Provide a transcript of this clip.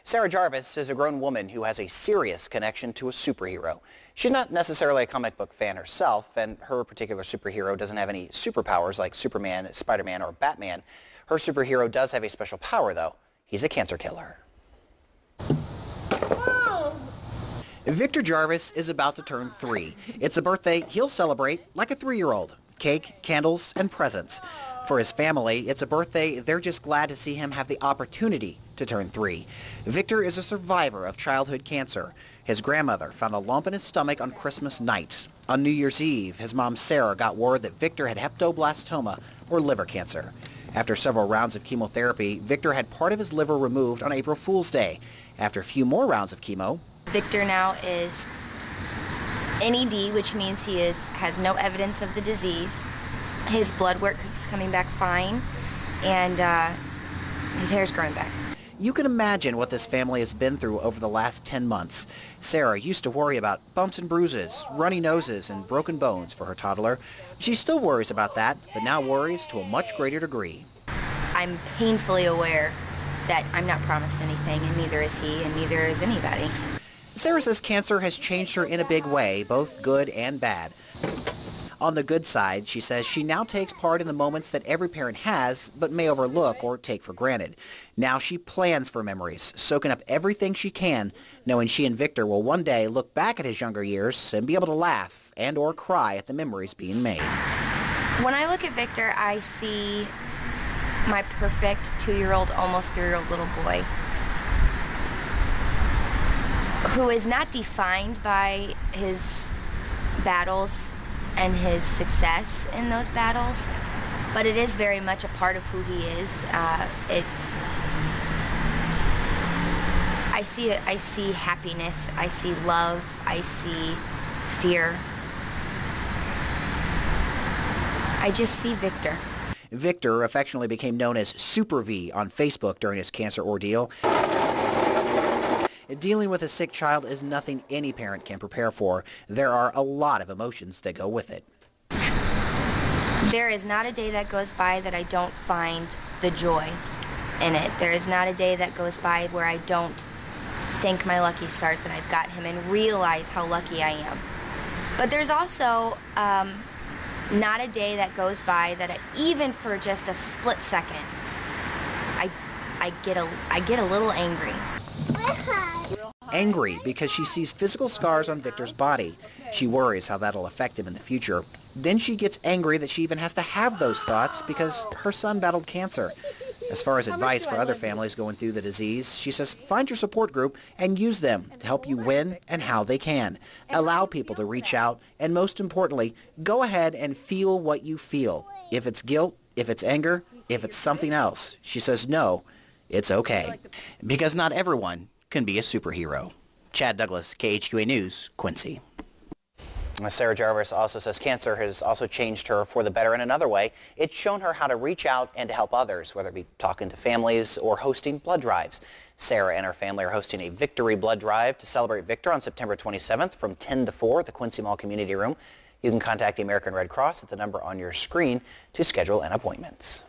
Sarah Jarvis is a grown woman who has a serious connection to a superhero. She's not necessarily a comic book fan herself, and her particular superhero doesn't have any superpowers like Superman, Spider-Man, or Batman. Her superhero does have a special power, though. He's a cancer killer. Victor Jarvis is about to turn 3. It's a birthday he'll celebrate like a 3-year-old. Cake, candles, and presents. For his family, it's a birthday they're just glad to see him have the opportunity to turn 3. Victor is a survivor of childhood cancer. His grandmother found a lump in his stomach on Christmas night. On New Year's Eve, his mom Sarah got word that Victor had hepatoblastoma, or liver cancer. After several rounds of chemotherapy, Victor had part of his liver removed on April Fool's Day. After a few more rounds of chemo, Victor now is NED, which means he has no evidence of the disease. His blood work is coming back fine, and his hair's growing back. You can imagine what this family has been through over the last 10 months. Sarah used to worry about bumps and bruises, runny noses, and broken bones for her toddler. She still worries about that, but now worries to a much greater degree. I'm painfully aware that I'm not promised anything, and neither is he, and neither is anybody. Sarah says cancer has changed her in a big way, both good and bad. On the good side, she says she now takes part in the moments that every parent has, but may overlook or take for granted. Now she plans for memories, soaking up everything she can, knowing she and Victor will one day look back at his younger years and be able to laugh and or cry at the memories being made. When I look at Victor, I see my perfect 2-year-old, almost 3-year-old little boy who is not defined by his battles and his success in those battles, but it is very much a part of who he is. I see happiness, I see love, I see fear. I just see Victor. Victor affectionately became known as Super V on Facebook during his cancer ordeal. Dealing with a sick child is nothing any parent can prepare for. There are a lot of emotions that go with it. There is not a day that goes by that I don't find the joy in it. There is not a day that goes by where I don't thank my lucky stars that I've got him and realize how lucky I am. But there's also not a day that goes by that even for just a split second, I get a little angry. Angry because she sees physical scars on Victor's body. She worries how that'll affect him in the future. Then she gets angry that she even has to have those thoughts because her son battled cancer. As far as advice for other families going through the disease, she says find your support group and use them to help you when and how they can. Allow people to reach out, and most importantly, go ahead and feel what you feel. If it's guilt, if it's anger, if it's something else, she says no, it's okay. Because not everyone can be a superhero. Chad Douglas, KHQA News, Quincy. Sarah Jarvis also says cancer has also changed her for the better in another way. It's shown her how to reach out and to help others, whether it be talking to families or hosting blood drives. Sarah and her family are hosting a victory blood drive to celebrate Victor on September 27th from 10 to 4 at the Quincy Mall Community Room. You can contact the American Red Cross at the number on your screen to schedule an appointment.